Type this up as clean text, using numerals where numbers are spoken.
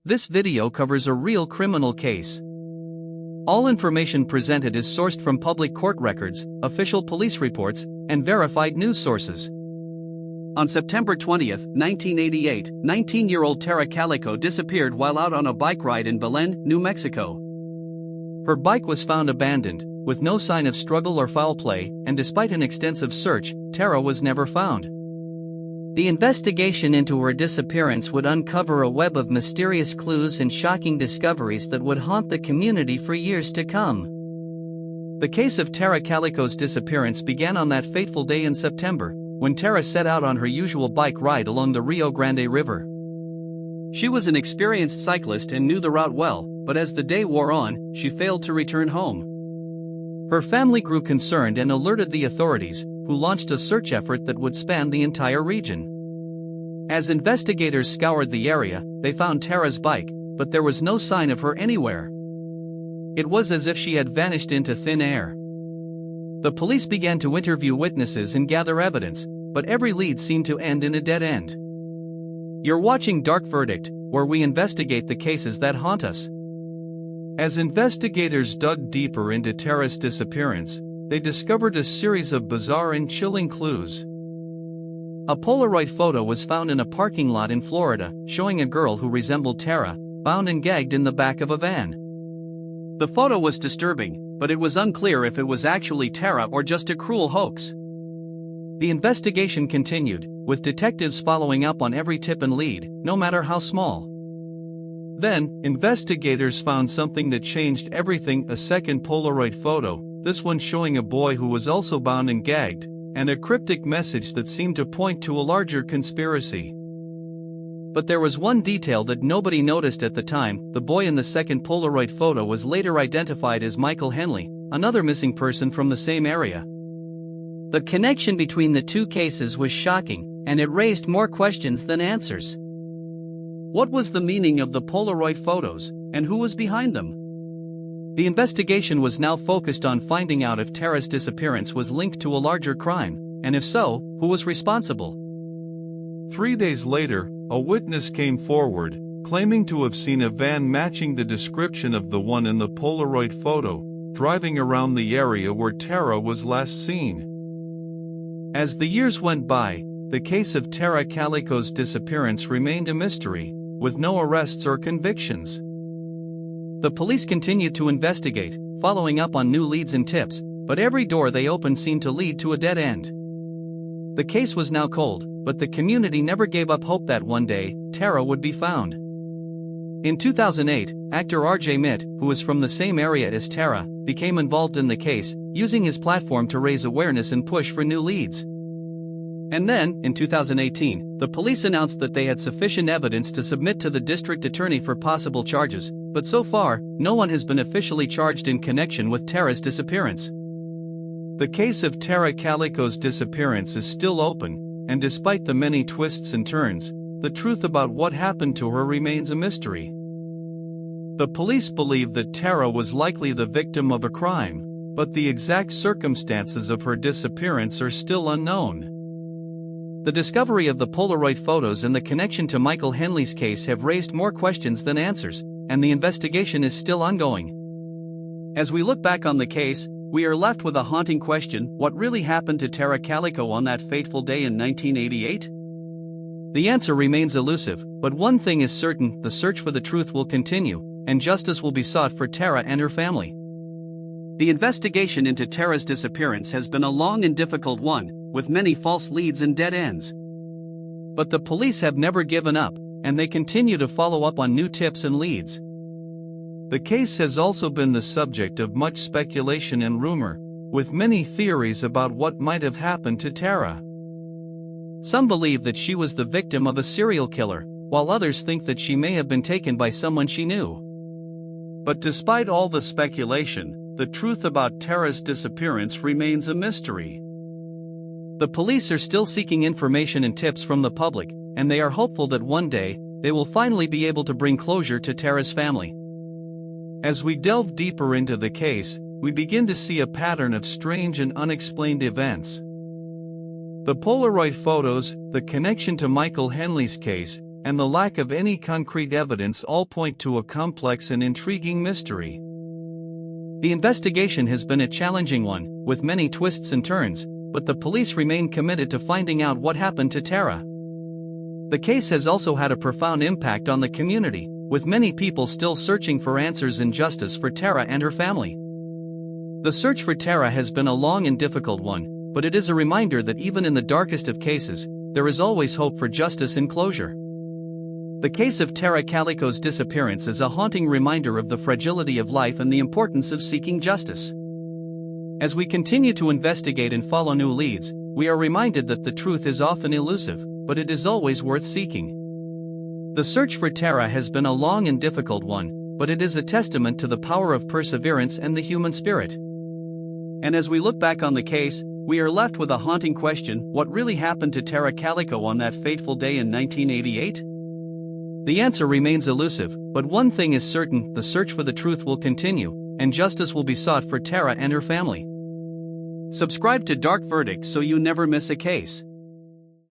This video covers a real criminal case. All information presented is sourced from public court records, official police reports, and verified news sources. On September 20, 1988, 19-year-old Tara Calico disappeared while out on a bike ride in Belen, New Mexico. Her bike was found abandoned, with no sign of struggle or foul play, and despite an extensive search, Tara was never found. The investigation into her disappearance would uncover a web of mysterious clues and shocking discoveries that would haunt the community for years to come. The case of Tara Calico's disappearance began on that fateful day in September, when Tara set out on her usual bike ride along the Rio Grande River. She was an experienced cyclist and knew the route well, but as the day wore on, she failed to return home. Her family grew concerned and alerted the authorities, who launched a search effort that would span the entire region. As investigators scoured the area, they found Tara's bike, but there was no sign of her anywhere. It was as if she had vanished into thin air. The police began to interview witnesses and gather evidence, but every lead seemed to end in a dead end. You're watching Dark Verdict, where we investigate the cases that haunt us. As investigators dug deeper into Tara's disappearance, they discovered a series of bizarre and chilling clues. A Polaroid photo was found in a parking lot in Florida, showing a girl who resembled Tara, bound and gagged in the back of a van. The photo was disturbing, but it was unclear if it was actually Tara or just a cruel hoax. The investigation continued, with detectives following up on every tip and lead, no matter how small. Then, investigators found something that changed everything: a second Polaroid photo, this one showing a boy who was also bound and gagged, and a cryptic message that seemed to point to a larger conspiracy. But there was one detail that nobody noticed at the time: the boy in the second Polaroid photo was later identified as Michael Henley, another missing person from the same area. The connection between the two cases was shocking, and it raised more questions than answers. What was the meaning of the Polaroid photos, and who was behind them? The investigation was now focused on finding out if Tara's disappearance was linked to a larger crime, and if so, who was responsible. 3 days later, a witness came forward, claiming to have seen a van matching the description of the one in the Polaroid photo, driving around the area where Tara was last seen. As the years went by, the case of Tara Calico's disappearance remained a mystery, with no arrests or convictions. The police continued to investigate, following up on new leads and tips, but every door they opened seemed to lead to a dead end. The case was now cold, but the community never gave up hope that one day, Tara would be found. In 2008, actor RJ Mitt, who is from the same area as Tara, became involved in the case, using his platform to raise awareness and push for new leads. And then, in 2018, the police announced that they had sufficient evidence to submit to the district attorney for possible charges, but so far, no one has been officially charged in connection with Tara's disappearance. The case of Tara Calico's disappearance is still open, and despite the many twists and turns, the truth about what happened to her remains a mystery. The police believe that Tara was likely the victim of a crime, but the exact circumstances of her disappearance are still unknown. The discovery of the Polaroid photos and the connection to Michael Henley's case have raised more questions than answers, and the investigation is still ongoing. As we look back on the case, we are left with a haunting question: what really happened to Tara Calico on that fateful day in 1988? The answer remains elusive, but one thing is certain: the search for the truth will continue, and justice will be sought for Tara and her family. The investigation into Tara's disappearance has been a long and difficult one, with many false leads and dead ends. But the police have never given up, and they continue to follow up on new tips and leads. The case has also been the subject of much speculation and rumor, with many theories about what might have happened to Tara. Some believe that she was the victim of a serial killer, while others think that she may have been taken by someone she knew. But despite all the speculation, the truth about Tara's disappearance remains a mystery. The police are still seeking information and tips from the public, and they are hopeful that one day, they will finally be able to bring closure to Tara's family. As we delve deeper into the case, we begin to see a pattern of strange and unexplained events. The Polaroid photos, the connection to Michael Henley's case, and the lack of any concrete evidence all point to a complex and intriguing mystery. The investigation has been a challenging one, with many twists and turns, but the police remain committed to finding out what happened to Tara. The case has also had a profound impact on the community, with many people still searching for answers and justice for Tara and her family. The search for Tara has been a long and difficult one, but it is a reminder that even in the darkest of cases, there is always hope for justice and closure. The case of Tara Calico's disappearance is a haunting reminder of the fragility of life and the importance of seeking justice. As we continue to investigate and follow new leads, we are reminded that the truth is often elusive, but it is always worth seeking. The search for Tara has been a long and difficult one, but it is a testament to the power of perseverance and the human spirit. And as we look back on the case, we are left with a haunting question: what really happened to Tara Calico on that fateful day in 1988? The answer remains elusive, but one thing is certain: the search for the truth will continue, and justice will be sought for Tara and her family. Subscribe to Dark Verdict so you never miss a case.